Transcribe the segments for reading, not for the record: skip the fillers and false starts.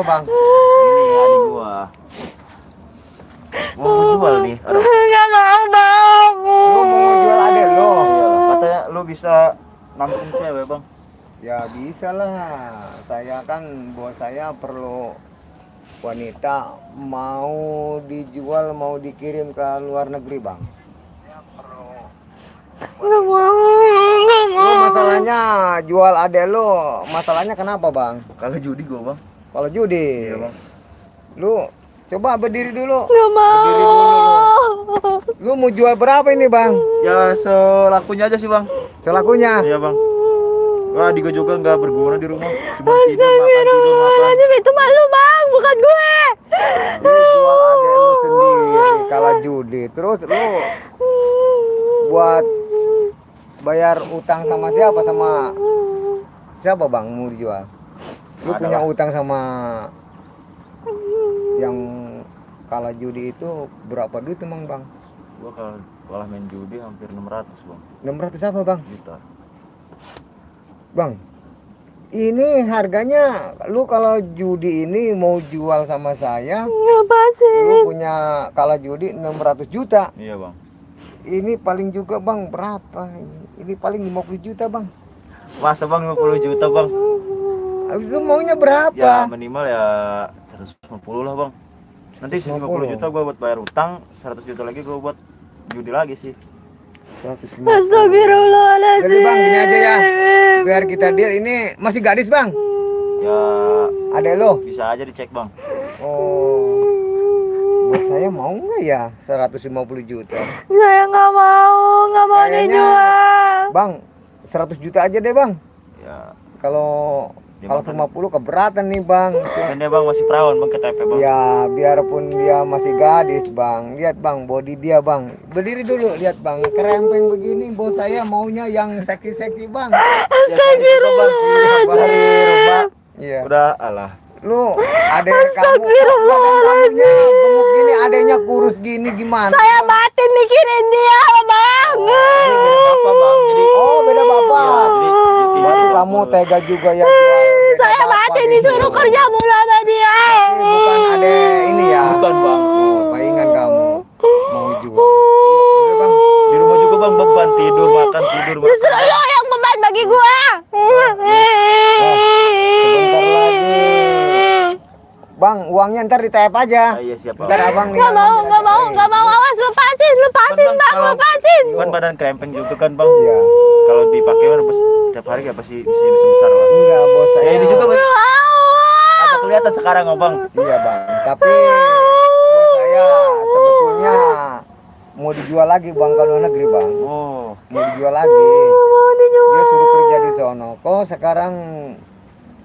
bang? Ini adik gua. Mau jual nih. Aduh. Nggak mau bang. Lu mau jual adek lo? Iyalah, katanya lu bisa nampung cewek bang. Ya bisa lah. Saya kan bos saya perlu wanita, mau dijual mau dikirim ke luar negeri bang. Nggak mau, nggak Lu mau. masalahnya jual adek lu, masalahnya kenapa bang? Kalau judi gua bang. Kalau judi, Iya bang. lu coba berdiri dulu. Nggak Berdiri dulu lu. mau. Lu mau jual berapa ini bang? Ya selakunya aja sih bang. Selakunya? Iya bang. Wah, adik gua juga nggak berguna di rumah. Cuma tidur makan tidur makan. Astagfirullahaladzim, itu malu bang, bukan gue. Lu jual adek lu sendiri kalah judi, terus lu buat bayar utang sama siapa, sama siapa bang mau dijual? Lu Ada, punya Bang. utang sama yang kalah judi itu berapa duit emang bang? Gua kalau kalah main judi hampir 600 bang. 600 apa bang? Juta. Bang, ini harganya lu kalau judi ini mau jual sama saya, Ngapa sih? lu punya kalah judi 600 juta. Iya bang. Ini paling juga bang berapa? Ini paling 50 juta bang. Masa bang 50 juta bang? Habis lu maunya berapa? Ya minimal ya 150 lah bang. Nanti 50 juta gua buat bayar utang, 100 juta lagi gua buat judi lagi sih. 150. Astagfirullahaladzim. Jadi bang gini aja ya, biar kita deal. Ini masih gadis bang? Ya Adek lo? bisa aja dicek bang. Oh, bos saya mau nggak ya 150 juta? Saya nggak mau Kayaknya- dijual. Bang, 100 juta aja deh bang. Ya Kalau Dia kalau makan. 50 keberatan nih bang. kan dia bang masih perawan bang KTP bang. Ya biarpun dia masih gadis bang, lihat bang body dia bang. Berdiri dulu, lihat bang, kerempeng begini. Bos saya maunya yang seksi-seksi bang. Astagfirullahaladzim. Iya. Udah alah. Lu adek kamu kamunya gemuk gini, adeknya kurus gini gimana? Saya batin mikirin dia bang. Ini beda apa bang? Jadi Oh beda bapak. ya, jadi Berarti kamu tega juga ya jual beda Saya bapak batin gitu. disuruh kerja mulu sama dia. Bukan adek ini ya. Bukan bang. Oh, palingan kamu mau jual. Udah bang. Di rumah juga bang beban tidur makan tidur makan. Justru lo yang beban bagi gua. Sebentar lagi. Bang, uangnya ntar di TF aja. Ah, iya siap bang. Ntar abang nih. Nggak mau, awas lepasin Kan, bang, kalau- lepasin. Kan badan krempeng juga kan bang. Iya. Kalau dipakai kan tiap hari ya pasti bisa besar bang. Enggak, bos saya. Ya ini juga bang. Nggak mau. Ada kelihatan sekarang oh, bang. Iya, Bang. Tapi bos saya sebetulnya mau dijual lagi, Bang, ke luar negeri, Bang. Oh. Mau dijual lagi. Mau dijual. Dia suruh kerja di sono. Kok sekarang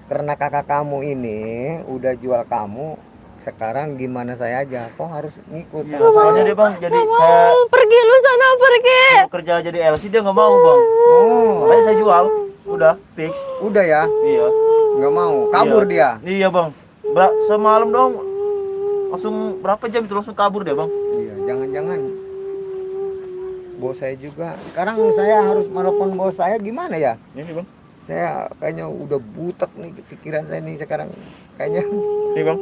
karena kakak kamu ini udah jual kamu, sekarang gimana saya aja? Kok harus ngikut Iya, sama soalnya saya? dia bang jadi saya Pergi lu sana pergi. mau kerja jadi LC dia nggak mau bang. Oh, Makanya saya jual. Udah fix. udah ya? Iya. Nggak mau. Kabur Iya. dia. Iya bang. Semalam dong langsung berapa jam itu langsung kabur deh bang. Iya, jangan-jangan bos saya juga. Sekarang saya harus menelepon bos saya gimana ya? Ini bang. Saya kayaknya udah butek nih pikiran saya nih sekarang. Kayaknya. Ini bang.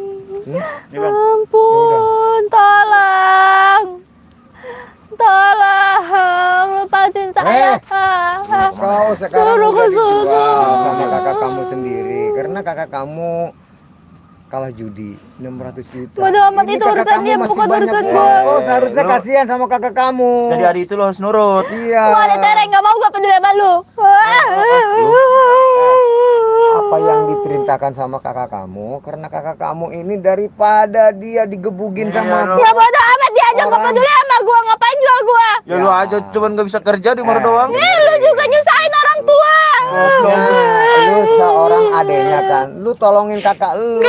Ini bang. Ampun, tolong. Tolong, lepasin saya. Kau sekarang Suruh udah ke susu. dijual sama kakak kamu sendiri karena kakak kamu kalah judi 600 juta. Bodo amat, Ini itu kakak urusan kamu dia, masih bukan banyak urusan uang. gue. Oh, seharusnya Lu- kasihan sama kakak kamu. Jadi hari itu lo harus nurut. Iya. Gua ada tereng, gak mau gua peduli sama lu. Apa yang diperintahkan sama kakak kamu karena kakak kamu ini daripada dia digebugin Iya, sama lu- Ya bodo amat, dia aja gak Orang- peduli sama gua, ngapain jual gua? Ya lu aja cuman nggak bisa kerja di mana doang. Lu juga nyusahin orang tua. Lu seorang adenya kan, lu tolongin kakak lu.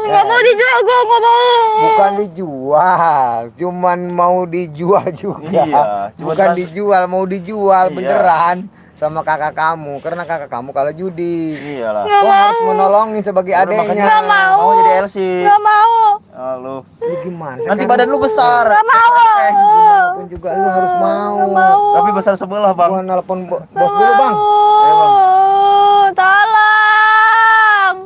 Gak mau dijual, gua gak mau. Bukan dijual, cuman mau dijual juga. Iya, cuman Bukan kan- dijual, mau dijual Iya. beneran sama kakak kamu karena kakak kamu kalau judi. Iyalah. Gak Kau mau. harus menolongin sebagai Udah, adenya. makanya Nggak mau. Mau jadi LC. Gak mau. Ah, lu. Lu gimana? Nanti Sekarang badan lu besar. Gak mau. pun juga lu harus mau. Tapi besar sebelah bang. Gua nelpon bos dulu, Bang. Ayo, Bang. Tolong.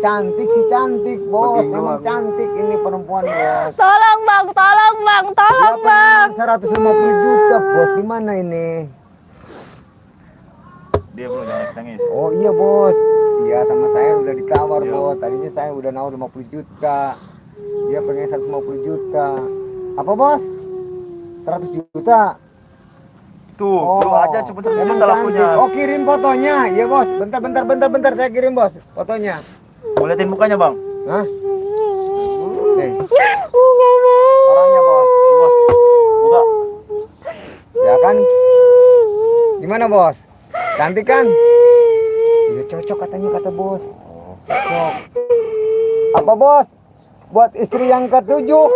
cantik si cantik bos, Begitu, memang Bang. cantik ini perempuan bos. Tolong bang, tolong bang, tolong Dia bang. pengen 150 juta bos, gimana ini? Dia belum jangan nangis. Oh iya bos, dia sama saya udah ditawar Iya. bos. Tadinya saya udah nawar 50 juta, dia pengen 150 juta. Apa bos? 100 juta. Tuh, lu aja cuma 100 emang juta lakunya. cantik. Oh kirim fotonya, iya bos. Bentar, saya kirim bos fotonya. Mau liatin mukanya, Bang? Hah? Nih, orangnya bos. Bos, buka. Ya kan? Gimana bos? Cantik kan? Ya cocok katanya kata bos. Cocok. Apa bos? Buat istri yang ketujuh.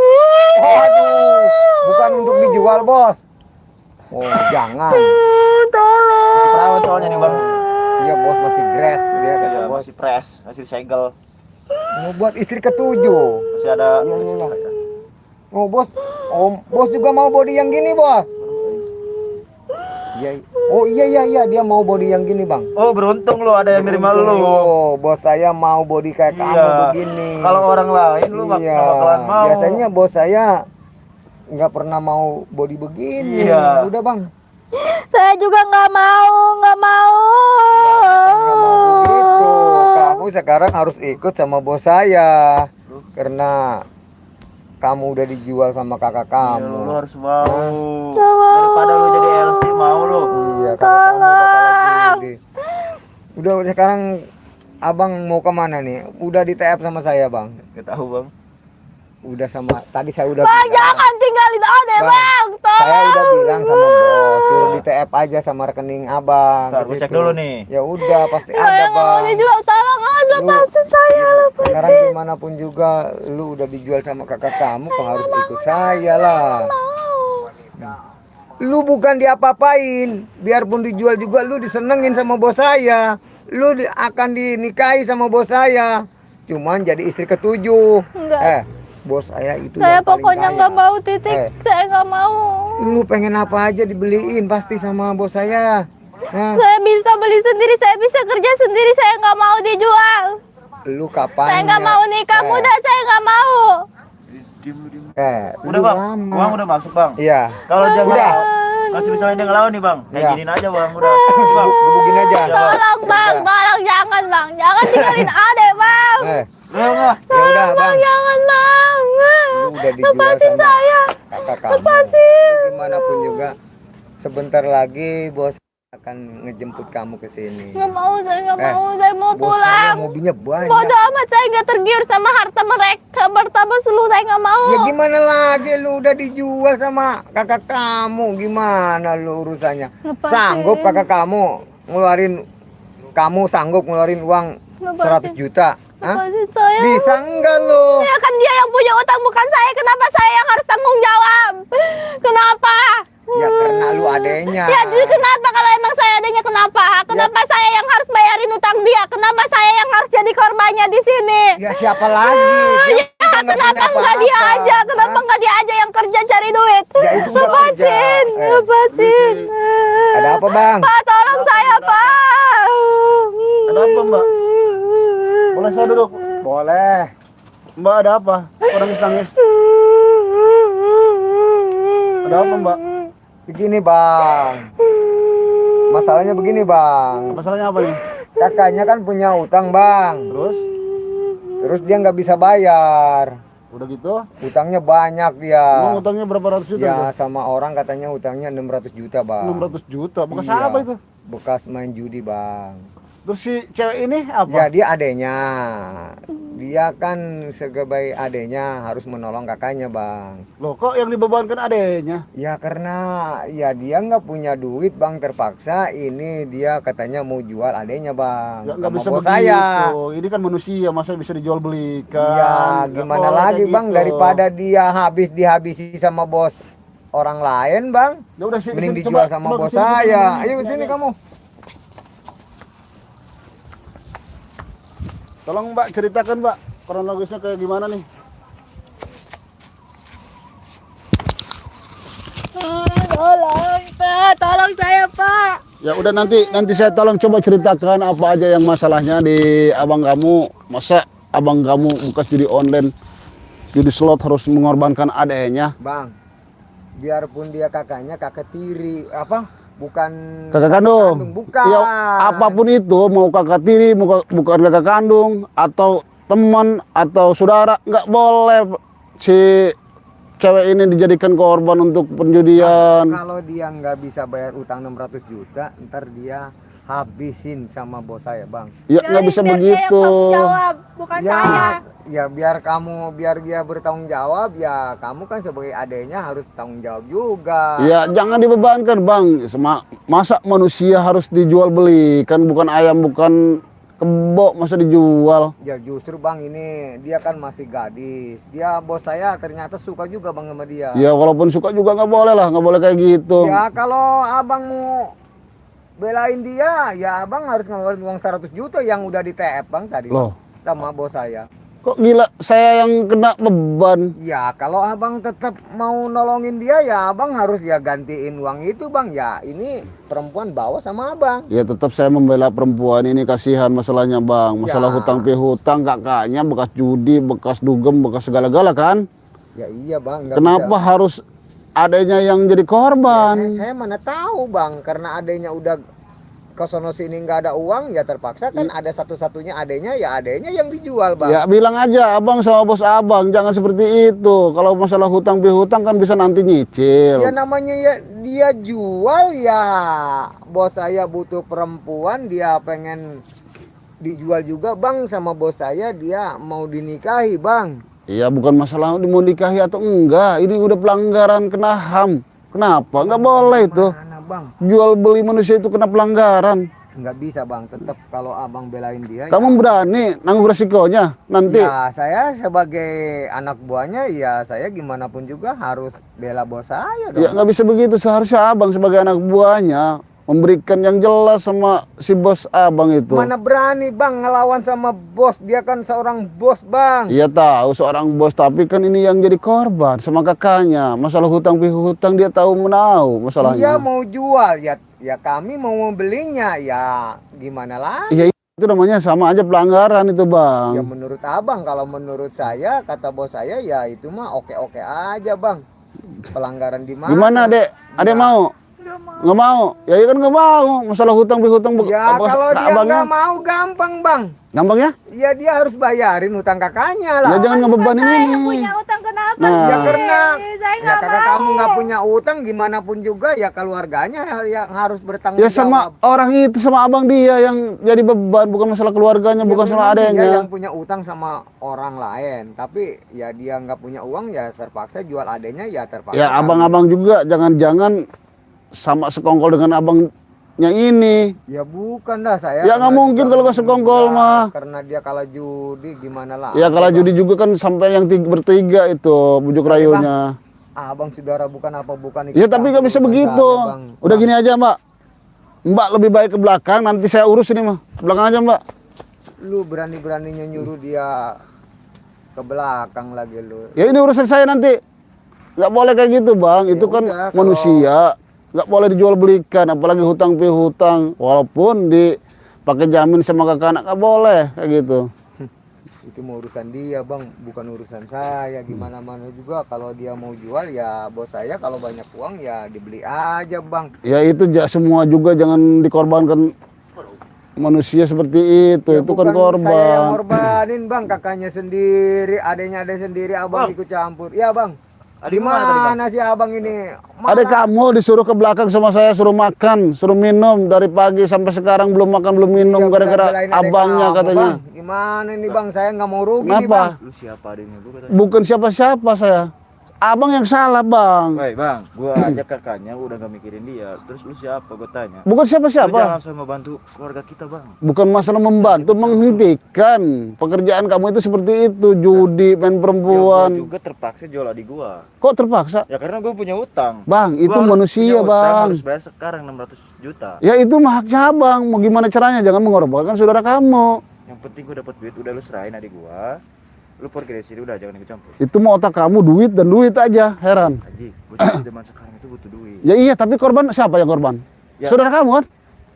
Waduh, bukan untuk dijual bos. Oh jangan. Masih perawat soalnya nih, Bang. Iya bos masih grass dia kata Iya, bos. masih press, masih segel. Mau buat istri ketujuh. Masih ada. Iya, iya, iya. Oh bos, bos juga mau body yang gini bos. Iya. Oh iya dia mau body yang gini bang. Oh, beruntung lu ada yang nerima lu. Oh bos saya mau body kayak kamu Iya. begini. Kalau orang lain lu nggak Iya. bakalan mau. Biasanya bos saya nggak pernah mau body begini. Iya. Udah bang. Saya juga nggak mau. Nggak mau begitu. Kamu sekarang harus ikut sama bos saya karena kamu udah dijual sama kakak Iya, kamu. lu harus mau. Daripada lu jadi LC mau lu. Iya, kakak kamu bakal jadi. Udah sekarang abang mau kemana nih? Udah di TF sama saya bang. Gak tahu, Bang. Udah sama tadi saya udah Bang, bilang. jangan tinggalin Ade Bang, bang. Saya Tolong. udah bilang sama bos suruh di TF aja sama rekening abang. Ntar, ke gua cek situ. dulu nih. Ya udah pasti Saya ada nggak mau bang. dijual. Tolong lepasin saya, Sekarang lepasin. gimana pun juga lu udah dijual sama kakak kamu, kau harus ikut saya lah. Lu bukan diapa-apain, biarpun dijual juga lu disenengin sama bos saya. Lu akan dinikahi sama bos saya. Cuman jadi istri ketujuh. Enggak. Bos saya itu Saya yang paling pokoknya kaya. nggak mau titik. Saya nggak mau. Lu pengen apa aja dibeliin pasti sama bos saya. Nah, Saya bisa beli sendiri. Saya bisa kerja sendiri. Saya nggak mau dijual. lu kapan? Saya nggak mau nikah muda. Saya nggak mau. Diem, lu diem. lu Udah, Bang. lama. Uang udah masuk, Bang. Iya. Kalau dia Udah. udah kasih misalnya dia ngelawan nih, Bang. Kayak Iya. giniin aja, Bang. Udah. Nih, Bang. Gebukin aja. Tolong bang, tolong jangan bang, jangan tinggalin Ade bang. Udah, enggak. Ya udah bang. Jangan bang. Lu udah dijual Lepasin sama saya. kakak kamu. Lepasin. Lu gimana pun juga sebentar lagi bos akan ngejemput kamu ke sini. Nggak mau, saya nggak Eh, mau. Saya mau Bos saya pulang. mobilnya banyak. Bodoh amat, saya nggak tergiur sama harta mereka. Pertama seluruh saya nggak mau. Ya gimana lagi lu udah dijual sama kakak kamu, gimana lu urusannya? Lepasin. Sanggup kakak kamu sanggup ngeluarin uang Lepasin. 100 juta? Hah? Lepasin saya. Bisa enggak lu? Ya kan dia yang punya utang bukan saya. Kenapa saya yang harus tanggung jawab? Kenapa? Ya karena lu adenya. Ya jadi kenapa kalau emang saya adanya kenapa? Kenapa saya yang harus bayarin utang dia? Kenapa saya yang harus jadi korbannya di sini? Ya siapa lagi? Dia Ya, kan nggak kenapa punya nggak dia apa-apa. aja? Kenapa Hah? nggak dia aja yang kerja cari duit? Ya, itu nggak Lepasin, kerja. lepasin. Ada apa bang? Pak, tolong saya, Pak. Ada apa, Mbak? Boleh saya duduk? Boleh. Mbak, ada apa? Orang nangis. Ada apa, Mbak? Begini bang. Masalahnya begini bang. Masalahnya apa nih? Kakaknya kan punya utang bang. Terus dia nggak bisa bayar. Udah gitu? Utangnya banyak dia. Emang utangnya berapa ratus juta? Ya itu? sama orang katanya utangnya 600 juta bang. 600 juta. Bekas Iya, apa itu? Bekas main judi bang. Terus si cewek ini apa? Ya dia adenya. Dia kan sebagai adenya harus menolong kakaknya bang. Loh, kok yang dibebankan adenya? Ya karena ya dia nggak punya duit bang, terpaksa ini dia katanya mau jual adenya bang. Nggak Sama bisa bos begitu. saya. Ini kan manusia, masa bisa dijual belikan? Iya, Nggak gimana boleh lagi kayak bang gitu. daripada dia dihabisi sama bos orang lain bang. Ya udah sih, Mending sini, dijual coba- sama coba bos kesini, saya. kesini, Ayo kesini sini aja. kamu. Tolong Mbak ceritakan Mbak kronologisnya kayak gimana nih? Tolong, Pak. Tolong saya, Pak. Ya udah nanti saya tolong coba ceritakan apa aja yang masalahnya di abang kamu. Masa abang kamu bekas judi online, judi slot harus mengorbankan adeknya? Bang, biarpun dia kakaknya, kakak tiri, bukan Kakak kandung. bukan. Ya, apapun itu, mau kakak tiri, bukan kakak kandung, atau teman, atau saudara, nggak boleh si cewek ini dijadikan korban untuk penjudian. Kalau dia nggak bisa bayar utang 600 juta, ntar dia habisin sama bos saya, Bang. Ya nggak bisa Biar dia yang begitu. tanggung jawab, bukan saya. Ya biar dia bertanggung jawab, ya kamu kan sebagai adeknya harus tanggung jawab juga. Ya jangan dibebankan bang. Masa manusia harus dijual beli, kan bukan ayam, bukan kebo, masa dijual. Ya justru Bang, ini dia kan masih gadis. Dia bos saya ternyata suka juga Bang sama dia. Ya walaupun suka juga nggak boleh lah, nggak boleh kayak gitu. Ya kalau abang mau belain dia, ya abang harus ngeluarin uang 100 juta yang udah di TF Bang tadi. Loh. Sama bos saya. Kok gila saya yang kena beban? Ya kalau abang tetap mau nolongin dia, ya abang harus ya gantiin uang itu Bang. Ya ini perempuan bawa sama abang. Ya tetap saya membela perempuan ini, kasihan masalahnya bang. Masalah Ya. hutang pihutang, kakaknya bekas judi, bekas dugem, bekas segala-gala kan. Ya iya Bang. Nggak Kenapa bisa. harus adanya yang jadi korban? Saya mana tahu Bang, karena adanya udah kesono sini nggak ada uang, ya terpaksa kan ada satu-satunya adenya, ya adenya yang dijual Bang. Ya bilang aja abang sama bos abang, jangan seperti itu. Kalau masalah hutang pihutang kan bisa nanti nyicil. Ya namanya ya dia jual, ya bos saya butuh perempuan, dia pengen dijual juga Bang sama bos saya, dia mau dinikahi Bang. Iya bukan masalah mau nikahi atau enggak, ini udah pelanggaran kena HAM. Kenapa? Nggak boleh itu. Mana Bang? Jual beli manusia itu kena pelanggaran. Nggak bisa Bang, tetap kalau abang belain dia. Kamu berani nanggung resikonya nanti. Ya saya sebagai anak buahnya, ya saya gimana pun juga harus bela bos saya dong. Ya nggak bisa begitu, seharusnya abang sebagai anak buahnya memberikan yang jelas sama si bos abang itu. Mana berani Bang ngelawan sama bos, dia kan seorang bos Bang. Iya tahu seorang bos, tapi kan ini yang jadi korban sama kakaknya. Masalah hutang pihutang dia tahu menahu masalahnya. Dia mau jual, ya kami mau membelinya, ya gimana lagi? Iya itu namanya sama aja pelanggaran itu bang. Ya menurut abang, kalau menurut saya, kata bos saya, ya itu mah oke-oke aja Bang. Pelanggaran di mana? Gimana dek? Adek mau? Nggak mau? Ya kan nggak mau. Masalah hutang pihutang. Ya kalau dia abangnya. nggak mau gampang Bang. Gampang ya? Ya dia harus bayarin utang kakaknya lah. Ya jangan ngebebanin Saya ini. punya utang kenapa? Nah. Ya karena Saya ya nggak kakak mau. kamu nggak punya utang, gimana pun juga ya keluarganya yang harus bertanggung Ya sama jawab. orang itu, sama abang dia yang jadi beban, bukan masalah keluarganya, Ya bukan sama memang dia adanya. yang punya utang sama orang lain, tapi ya dia nggak punya uang, ya terpaksa jual adenya, ya terpaksa. Ya abang-abang juga jangan-jangan sama sekongkol dengan abangnya ini. Ya bukan dah saya. Ya nggak karena mungkin juga kalau nggak sekongkol enggak, mah. Karena dia kalah judi, gimana lah. Ya kalau judi juga kan sampai yang bertiga itu bujuk Tapi, rayunya. Abang saudara bukan apa bukan. Ya tapi nggak bisa begitu. Udah gini aja mbak. Mbak lebih baik ke belakang, nanti saya urus ini mah. Ke belakang aja mbak. Lu berani-beraninya nyuruh dia ke belakang lagi lu. Ya ini urusan saya nanti. Nggak boleh kayak gitu bang. Ya Itu kan udah, kalau- manusia. Nggak boleh dijual belikan, apalagi hutang pihutang. Walaupun dipakai jamin sama kakak anak, nggak boleh kayak gitu. Itu mau urusan dia Bang, bukan urusan saya. Gimana mana juga kalau dia mau jual, ya bos saya kalau banyak uang ya dibeli aja Bang. Ya itu semua juga jangan dikorbankan manusia seperti itu. Ya Itu kan bukan saya yang korban. ngorbanin Bang, kakaknya sendiri, adanya ada sendiri, abang ikut campur. Ya Bang. Adik Di mana tadi, Bang? mana sih abang ini? Ada kamu disuruh ke belakang sama saya, suruh makan, suruh minum dari pagi sampai sekarang belum makan belum minum gara-gara abangnya katanya. Bang. Gimana ini Bang? Saya nggak mau rugi nih Bang. Kenapa? Lu siapa adiknya gua katanya? Bukan siapa-siapa saya. Abang yang salah bang. Baik bang, gua ajak kakaknya udah gak mikirin dia. Terus lu siapa? Gua tanya. Bukan Lu siapa-siapa. jangan sama bantu keluarga kita bang. Bukan masalah membantu, menghentikan pekerjaan kamu itu seperti itu, judi, main Ya, perempuan. gua juga terpaksa jual adik gua. Kok terpaksa? Ya karena gua punya utang. Bang, itu Gua harus manusia punya utang, bang. Harus bayar sekarang 600 juta. Ya itu mah haknya abang. Mau gimana caranya? Jangan mengorbankan saudara kamu. Yang penting gua dapat duit, udah lu serahin adik gua. Lu pergi dari sini udah, jangan ikut campur. Itu mau otak kamu duit dan duit aja. Heran. Haji, gua juga zaman sekarang itu butuh duit. Ya iya, tapi korban siapa yang korban? Ya. Saudara kamu kan?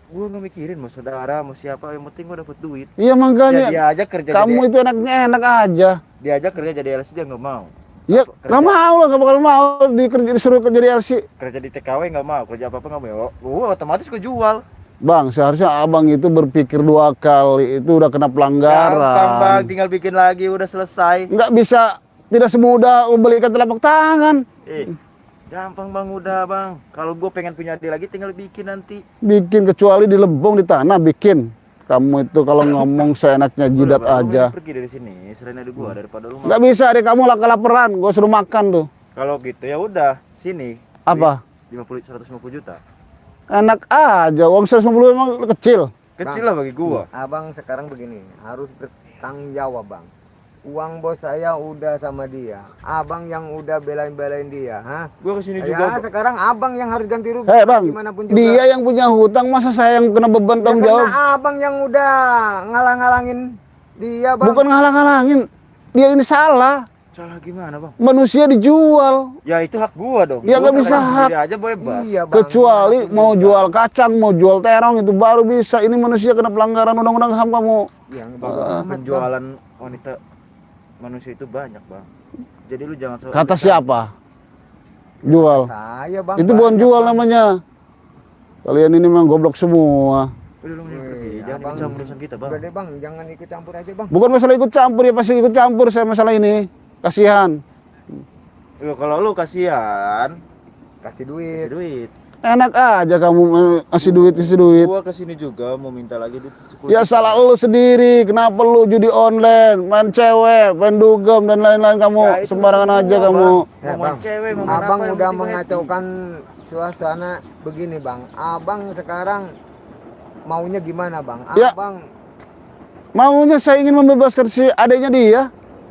Gua nggak mikirin mau saudara, mau siapa, yang penting gua dapat duit. Iya Ya makanya dia aja kerja kamu jadi itu enaknya enak aja. dia aja kerja jadi LC dia nggak mau. Ya nggak mau lah, nggak bakal mau disuruh kerja di LC. Kerja di TKW nggak mau, kerja apa nggak mau. Gua otomatis gua jual. Bang, seharusnya abang itu berpikir 2 kali, itu udah kena Gampang bang, pelanggaran. tinggal bikin lagi udah selesai. Nggak bisa, tidak semudah belikan telapak tangan. Gampang bang, udah bang. Kalau gua pengen punya dia lagi tinggal bikin nanti. Bikin kecuali di lebong di tanah bikin. Kamu itu kalau ngomong seenaknya jidat Udah, Bang, lu aja. mending pergi dari sini, selain ada gua daripada lu. Nggak bisa deh, kamu lah kelaparan, gue suruh makan tuh. Kalau gitu ya udah, sini. Apa? 150 juta. Enak aja, uang 150 emang kecil. Kecil lah bagi gua. Abang sekarang begini, harus bertanggung jawab bang. Uang bos saya udah sama dia, abang yang udah belain dia, ha? Gua kesini Ya juga. sekarang abang yang harus ganti rugi. Hei bang, Gimana pun juga. dia yang punya hutang, masa saya yang kena beban Ya, tanggung karena jawab? abang yang udah ngalang-ngalangin dia bang. Bukan ngalang-ngalangin, dia ini salah. Salah gimana bang? Manusia dijual, Ya itu hak gua dong. Ya, Gua nggak bisa kan hak. sendiri aja bebas. Iya bang. kecuali Gimana pun mau juga. jual kacang, mau jual terong itu baru bisa. Ini manusia kena pelanggaran undang-undang HAM kamu. Yang Penjualan wanita manusia itu banyak bang. Jadi lu jangan Kata siapa? Jual. Saya bang. Itu bukan banyak, jual Bang. namanya. Kalian ini memang goblok semua. Udah lu mending pergi, Wih, jangan abang. ikut campur urusan kita bang. Udah deh bang, jangan ikut campur aja bang. Bukan masalah ikut campur, ya pasti ikut campur saya masalah ini. Kasihan. Ya, kalau lu kasihan, Kasih kasih duit. duit. Enak aja kamu kasih duit. Gua kesini juga mau minta lagi duit 10 Ya juta. salah lu sendiri. Kenapa lu judi online, main cewek, main dugem dan lain-lain kamu Ya, itu sembarangan urusan aja gua, kamu. Bang. Ya, Mau main Bang. cewek, mau main Abang apa, yang udah penting gua mengacaukan suasana begini bang. Abang sekarang maunya gimana bang? Ya. Abang Maunya saya ingin membebaskan si adiknya dia.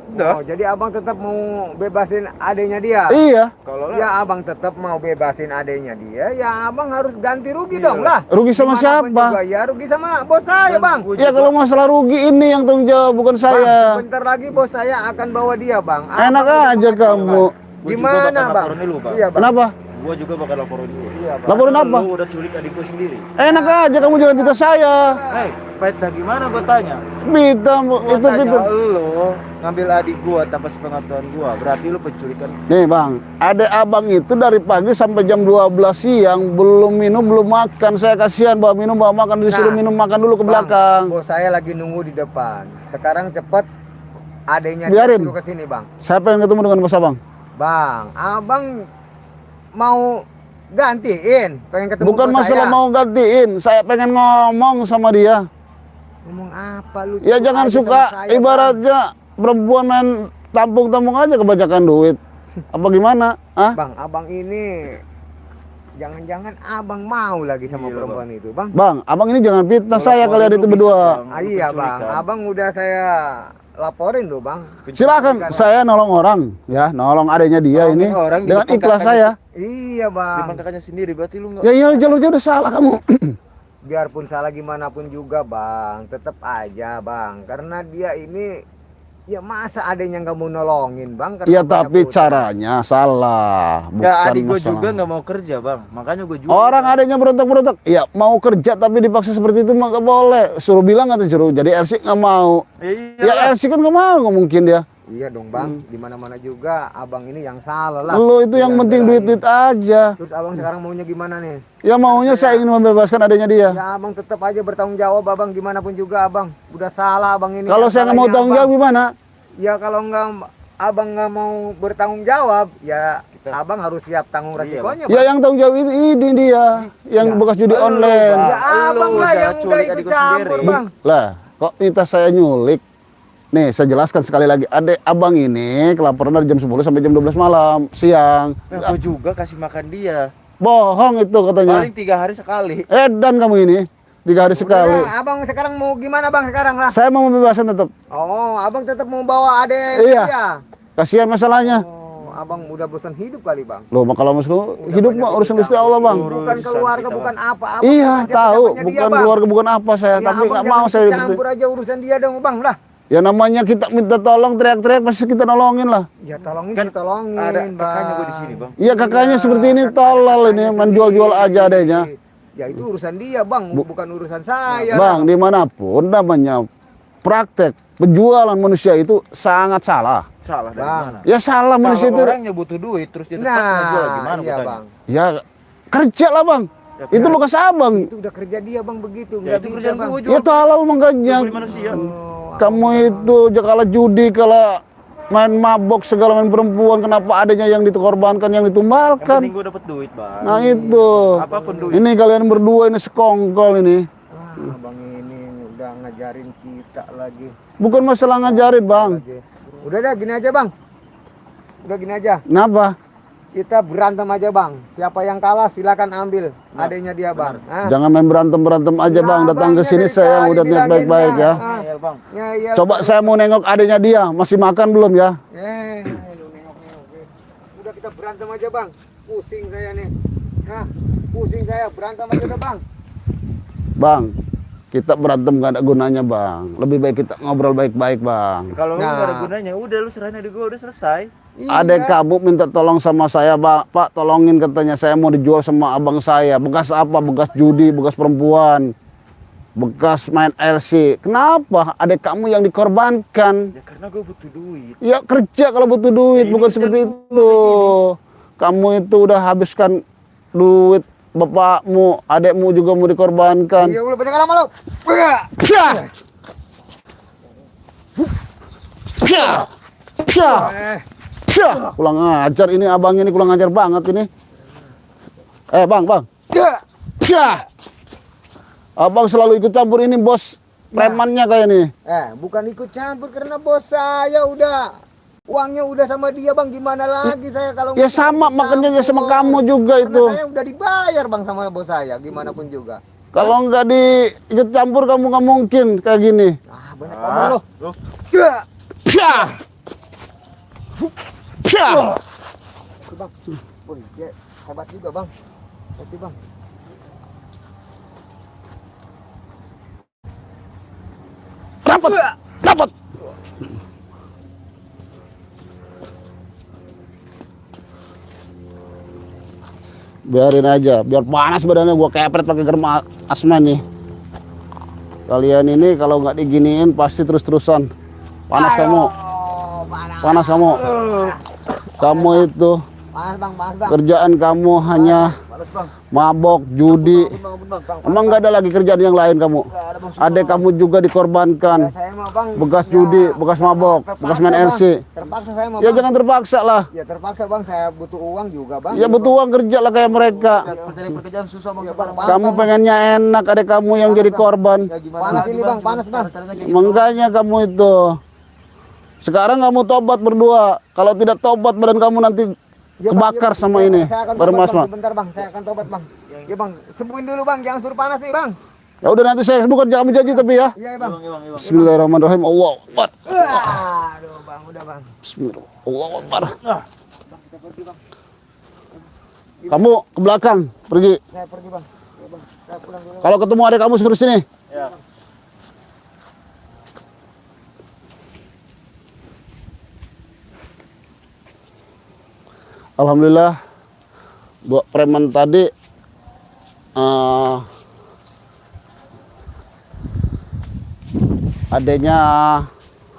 Udah. oh, jadi abang tetap mau bebasin adenya dia. Iya. Kalau lah, Ya abang tetap mau bebasin adenya dia, ya abang harus ganti rugi Iya. dong lah. Rugi sama Dimanapun siapa? juga, ya rugi sama bos saya bang. gua Ya juga- kalau masalah rugi ini yang tanggung jawab bukan Bang, saya. sebentar lagi bos saya akan bawa dia bang. Enak Abang udah aja mengacaukan. kamu. Gua juga Gimana bakal bang? laporin lu, Bang. Iya bang. Kenapa? gua juga bakal laporin lu. Iya bang. Laporin apa? Lu udah culik adik gua sendiri. Enak aja kamu jangan pita saya. Hei, Peta gimana gua tanya? Pita Gua itu tanya pita. lu ngambil adik gua tanpa sepengetahuan gua. Berarti lu penculikan. Nih bang, adek abang itu dari pagi sampai jam 12 siang belum minum belum makan. Saya kasihan bawa minum bawa makan disuruh Nah, minum makan dulu ke Bang, belakang. bos saya lagi nunggu di depan. Sekarang cepet adenya Biarin. dia suruh ke sini bang. Saya pengen ketemu dengan bos abang. Bang, abang mau gantiin, pengen ketemu Bukan bos masalah saya. mau gantiin, saya pengen ngomong sama dia. Ngomong apa lu? Ya Cukup jangan aja suka sama saya, Bang. ibaratnya perempuan main tampung-tampung aja kebanyakan duit. Apa gimana? Ah? Bang, abang ini jangan-jangan abang mau lagi sama Iya, perempuan itu, bang. Bang, abang ini jangan fitnah saya Laporin kalian lu itu bisa, berdua. Bang. Ah, Lu iya bang, penculikan. abang udah saya laporin loh bang. Silakan, saya nolong orang, ya, nolong adanya dia Nolong ini orang di dengan depan ikhlas kakaknya saya. Iya bang. Depan kakaknya sendiri berarti lu enggak. Ya iya jalurnya udah salah kamu. Biarpun salah gimana pun juga bang, tetap aja bang. Karena dia ini, ya masa adanya nggak mau nolongin bang? Karena Ya banyak tapi utang. caranya salah. Ya adik gua masalah. juga nggak mau kerja, Bang. Makanya gua jual. Orang adanya berontak-berontak, ya mau kerja tapi dipaksa seperti itu mah nggak boleh. Suruh bilang atau suruh jadi LC nggak mau. Iya. Ya LC kan nggak mau, nggak mungkin dia. Iya dong bang, di mana-mana juga abang ini yang salah lah. Lo itu yang penting Bela-belain. duit-duit aja. Terus abang sekarang maunya gimana nih? Ya maunya saya ingin membebaskan adanya dia. Ya abang tetap aja bertanggung jawab abang gimana pun juga abang. Udah salah abang ini. Kalau Yang saya nggak mau salahnya tanggung abang. jawab gimana? Ya kalau nggak abang nggak mau bertanggung jawab, ya abang harus siap tanggung Iya, resikonya. Ya Bang. yang tanggung jawab itu ini dia, yang Ya. bekas judi Lu, online. Bang. Ya abang Lu lah udah yang udah culik ikut adik gua campur sendiri. bang. Lah, kok minta saya nyulik? Nih, saya jelaskan sekali lagi. Adek abang ini kelaparan dari jam 10 sampai jam 12 malam, siang. Nah, gua juga kasih makan dia. Bohong itu katanya. Paling 3 hari sekali. Edan kamu ini, 3 hari sekali. Udah, abang sekarang mau gimana bang sekarang lah? Saya mau membebaskan tetap. Oh, abang tetap mau bawa adek Iya. dia. Kasihan masalahnya. Oh, abang udah bosan hidup kali bang. Loh, kalau masuk hidup mah urusan Gusti Allah, Bang. Bukan keluarga, kita, bukan apa. Abang Iya, masih tahu, apa-apanya dia, bukan Bang. keluarga bukan apa saya, Ya, tapi abang nggak jangan mau saya. campur aja urusan dia dong bang lah. Ya namanya kita minta tolong teriak-teriak pasti kita nolongin lah. Ya tolongin, Kan tolongin ada bang. kakaknya gua di sini, Bang. Iya kakaknya seperti ini tolol ini kakaknya menjual-jual sendiri. aja adanya. Ya itu urusan dia bang, bukan urusan saya. Bang, dimanapun namanya praktek penjualan manusia itu sangat salah. Salah dari Bang. mana? Ya salah manusia Kalau itu. orangnya butuh duit terus dia terpaksa jual gimana iya bukannya? bang. Ya kerja lah bang. Ya, Itu bekas abang. Itu udah kerja dia bang begitu, Ya, nggak itu bisa kerjaan bang. gua Ya itu halal makanya. Beli manusia. Kamu itu kalau judi, kalau main mabok segala main perempuan, kenapa adanya yang dikorbankan, yang Yang penting ditumbalkan? gua dapat duit, Bang. Nah itu. Apapun duit. Ini kalian berdua ini sekongkol ini. Wah, bang ini udah ngajarin kita lagi. Bukan masalah ngajarin bang. Udah dah gini aja bang. Udah gini aja. Kenapa? Kita berantem aja bang. Siapa yang kalah silakan ambil adanya dia bang. Ah. Jangan main berantem aja bang. Nah, Datang ke Bang, sini dari saya tadi udah niat bilangin baik-baik ya. Iya, Bang. Ya, iya. Coba saya mau nengok adanya dia. Masih makan belum ya? Lu nengok. Udah kita berantem aja bang. Pusing saya nih. Nah, pusing saya berantem aja udah bang. Bang, kita berantem gak ada gunanya bang. Lebih baik kita ngobrol baik-baik bang. Kalau lu Nah. nggak ada gunanya, udah lu serahin aja gua udah selesai. Adek kamu minta tolong sama saya, Pak, tolongin katanya saya mau dijual sama abang saya. Bekas apa? Bekas judi, bekas perempuan, bekas main LC. Kenapa adek kamu yang dikorbankan? Ya karena gua butuh duit. Ya kerja kalau butuh duit, Ini bukan kerjaan seperti gua itu. Kamu itu udah habiskan duit bapakmu, adekmu juga mau dikorbankan. Iya udah banyak lama lu. Wah. Pya! Pya! Pya! Eh, Pya! Kurang ajar ini abang ini, kurang ajar banget ini. Bang. ya. Pya! Abang selalu ikut campur ini bos premannya kayak nih. Bukan ikut campur karena bos saya udah uangnya udah sama dia bang. Gimana lagi saya kalau Ya sama, makanya ya sama kamu juga Karena itu. saya udah dibayar bang sama bos saya. Gimana pun juga. Kalau nggak diikut campur kamu nggak mungkin kayak gini. Banyak ngomong lo. Lu Ya. Pya! Pya! Tuh, bang. Wih, dia hebat juga bang. Hebat bang. Rapat! Biarin aja, biar panas badannya, gua kepret pakai garam asma nih. Kalian ini kalau nggak diginiin pasti terus-terusan panas kamu. Panas kamu. Kamu itu Panas bang. kerjaan kamu hanya males, Bang. mabok, judi. Bang. Emang nggak ada lagi kerjaan yang lain kamu? Adek kamu juga dikorbankan. Saya mau bang. Bekas judi, bekas mabok, bekas main Bang. LC. Terpaksa saya mau Ya bang. jangan terpaksa lah. Ya terpaksa bang. Saya butuh uang juga bang. Ya butuh uang kerja lah kayak mereka. Pencari pekerjaan susah, Bang. Bang. Kamu pengennya enak, adek kamu yang jadi korban. Ya gimana Panas lagi, ini bang. Panas bang. Makanya kamu itu. Sekarang kamu tobat berdua. Kalau tidak tobat badan kamu nanti Ya, Bang, kebakar ya, sama ya, ini. saya akan Baru tobat, mas, bang. Mak. Sebentar bang. Saya akan tobat bang. Ya bang. Sembuhin dulu bang. Jangan suruh panas nih bang. Ya udah nanti saya bukan kamu janji tapi ya. Iya bang. Bismillahirrahmanirrahim. Allahu Akbar. Aduh bang. Udah bang. Bismillahirrahmanirrahim. Allahu Akbar. Kamu ke belakang pergi. Saya pergi bang. Ya, bang. Saya pulang dulu. Kalau ketemu adek kamu suruh sini. Ya. Alhamdulillah buat preman tadi adanya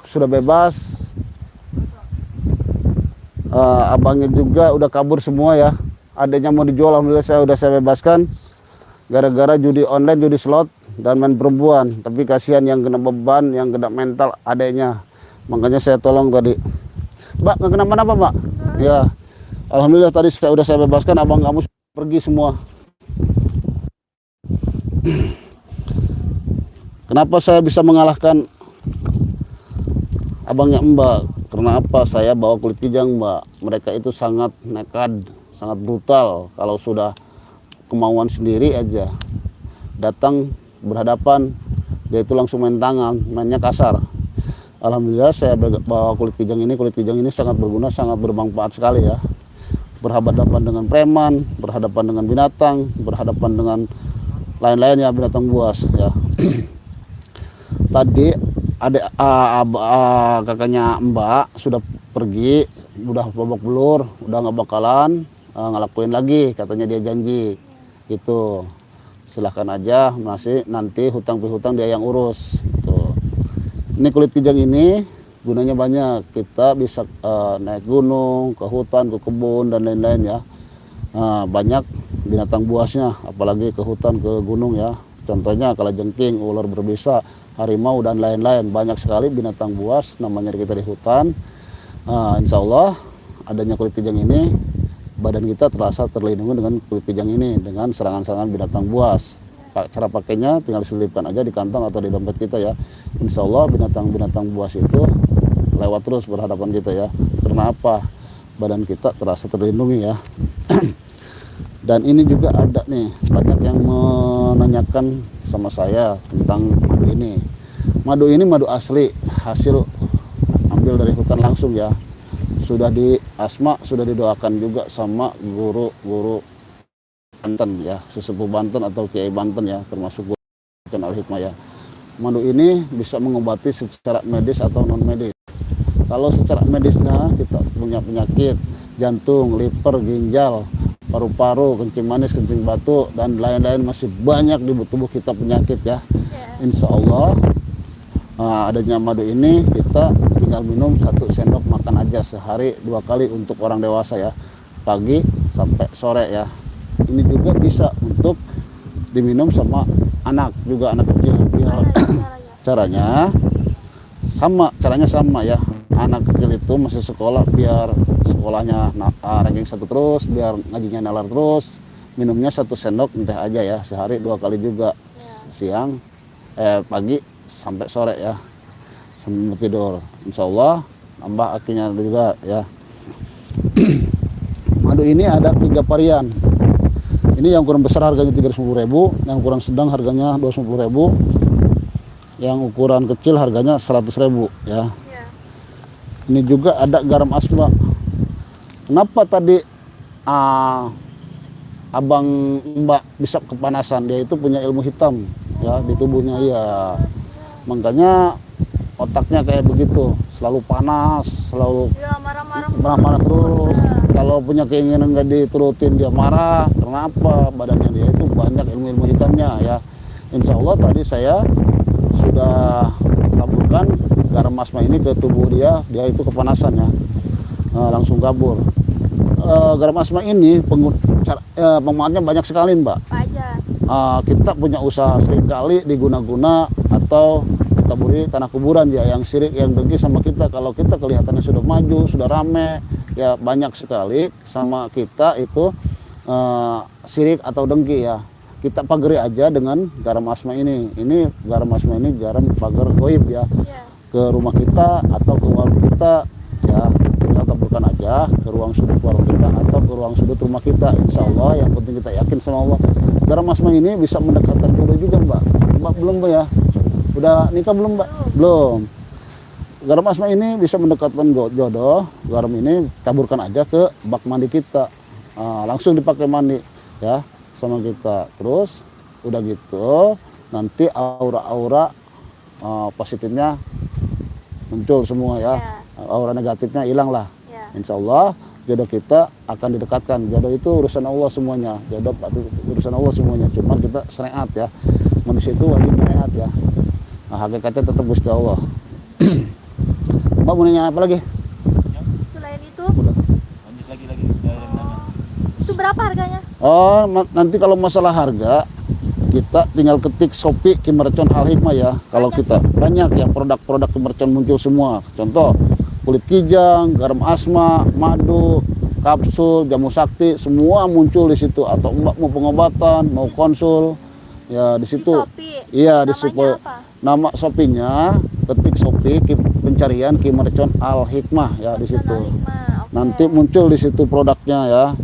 sudah bebas, abangnya juga udah kabur semua ya. Adanya mau dijual, alhamdulillah saya bebaskan gara-gara judi online, judi slot dan main perempuan. Tapi kasihan yang kena beban, yang kena mental adanya, makanya saya tolong tadi. Mbak, nggak kenapa-napa Mbak? Ya, alhamdulillah tadi saya bebaskan, abang kamu pergi semua. Kenapa saya bisa mengalahkan abangnya Mbak? Karena apa? Saya bawa kulit kijang Mbak. Mereka itu sangat nekat, sangat brutal. Kalau sudah kemauan sendiri aja datang berhadapan, dia itu langsung main tangan, mainnya kasar. Alhamdulillah saya bawa kulit kijang ini sangat berguna, sangat bermanfaat sekali ya. Berhadapan dengan preman, berhadapan dengan binatang, berhadapan dengan lain-lain ya, binatang buas ya. Tadi kakaknya Mbak sudah pergi, udah babak belur, udah nggak bakalan ngelakuin lagi, katanya dia janji gitu. silahkan aja, masih nanti hutang pihutang dia yang urus. Tuh. Ini kulit kijang ini gunanya banyak, kita bisa naik gunung, ke hutan, ke kebun dan lain-lain ya. Banyak binatang buasnya, apalagi ke hutan, ke gunung ya. Contohnya kalajengking, ular berbisa, harimau dan lain-lain. Banyak sekali binatang buas namanya kita di hutan. Insya Allah adanya kulit kijang ini, badan kita terasa terlindungi dengan kulit kijang ini, dengan serangan-serangan binatang buas. Cara pakainya tinggal diselipkan aja di kantong atau di dompet kita ya. Insya Allah binatang-binatang buas itu lewat terus berhadapan kita ya. Karena apa? Badan kita terasa terlindungi ya. Dan ini juga ada nih, banyak yang menanyakan sama saya tentang madu ini. Madu ini madu asli, hasil ambil dari hutan langsung ya. Sudah di Asma, sudah didoakan juga sama guru-guru Banten ya, sesepuh Banten atau Kiai Banten ya, termasuk guru Al-Hikmah ya. Madu ini bisa mengobati secara medis atau non medis. Kalau secara medisnya kita punya penyakit jantung, liver, ginjal, paru-paru, kencing manis, kencing batu dan lain-lain, masih banyak di tubuh kita penyakit ya. Insya Allah adanya madu ini kita tinggal minum 1 sendok makan aja sehari 2 kali untuk orang dewasa ya, pagi sampai sore ya. Ini juga bisa untuk diminum sama anak juga, anak kecil. Caranya sama ya. Anak kecil itu masih sekolah, biar sekolahnya ranking 1 terus, biar ngajinya nalar terus, minumnya 1 sendok teh aja ya, sehari 2 kali juga, siang pagi sampai sore ya, sampai tidur. Insya Allah nambah akinya juga ya. Madu ini ada 3 varian. Ini yang ukuran besar harganya 350.000, yang ukuran sedang harganya 250.000, yang ukuran kecil harganya 100.000 ya. Ini juga ada garam asma. Kenapa tadi abang Mbak bisa kepanasan? Dia itu punya ilmu hitam ya di tubuhnya ya. Makanya otaknya kayak begitu, selalu panas, selalu marah-marah terus. Kalau punya keinginan nggak diturutin dia marah. Kenapa? Badannya dia itu banyak ilmu-ilmu hitamnya ya. Insya Allah tadi saya sudah taburkan garam asma ini ke tubuh dia itu kepanasan ya, langsung kabur. Garam asma ini pemanfaatnya banyak sekali Mbak. Kita punya usaha seringkali diguna-guna atau ditaburi tanah kuburan ya, yang sirik, yang dengki sama kita. Kalau kita kelihatannya sudah maju, sudah rame ya, banyak sekali sama kita itu sirik atau dengki ya. Kita pagari aja dengan garam asma ini. Ini garam asma ini garam pagar goib ya. Ke rumah kita atau ke warung kita ya, tinggal taburkan aja ke ruang sudut warung kita atau ke ruang sudut rumah kita. Insya Allah yang penting kita yakin sama Allah. Garam asma ini bisa mendekatkan jodoh juga Mbak. Mbak belum Mbak ya? Udah nikah belum Mbak? Belum. Garam asma ini bisa mendekatkan jodoh. Garam ini taburkan aja ke bak mandi kita, langsung dipakai mandi ya sama kita. Terus udah gitu nanti aura-aura positifnya muncul semua ya. Aura negatifnya hilang lah. Insya Allah jodoh kita akan didekatkan. Jodoh itu urusan Allah semuanya. Jodoh urusan Allah semuanya. Cuma kita syariat ya. Manusia itu wajib syariat ya. Nah, hakikatnya tetap Gusti Allah. Mbak mau nanya apa lagi? Selain itu, Lanjut lagi itu berapa harganya? Oh, nanti kalau masalah harga kita tinggal ketik Shopee Kimercon Al-Hikmah ya. Kalau kita banyak ya produk-produk Kimercon muncul semua. Contoh kulit kijang, garam asma, madu, kapsul, jamu sakti, semua muncul di situ. Atau Mbak mau pengobatan, mau konsul ya di situ. Iya, di situ. Nama Shopee-nya ketik Shopee pencarian Kimercon Al-Hikmah ya di situ. Nanti muncul di situ produknya ya.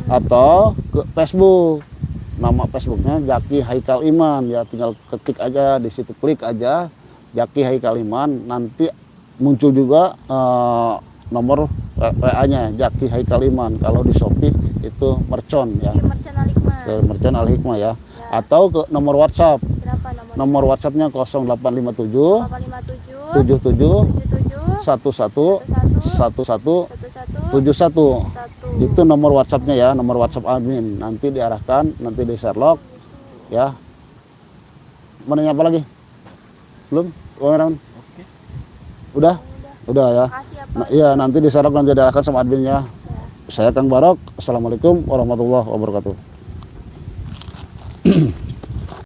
Atau ke Facebook. Nama Facebooknya Jaki Haikal Iman ya, tinggal ketik aja di situ, klik aja Jaki Haikal Iman, nanti muncul juga nomor WA-nya Jaki Haikal Iman. Kalau di Shopee itu mercon ya, mercon Al-Hikmah ya. Atau ke nomor WhatsApp. Berapa Nomor WhatsApp-nya 0857 77 11 11 71. Itu nomor WhatsApp-nya ya, nomor WhatsApp admin. Nanti diarahkan, nanti di Sherlock ya. Mau nanya apa lagi? Belum? Kameramen? Oke. Udah? Udah ya. Makasih ya, Pak. Nah, iya, nanti diserap nanti diarahkan sama adminnya. Saya Kang Barok. Assalamualaikum warahmatullahi wabarakatuh.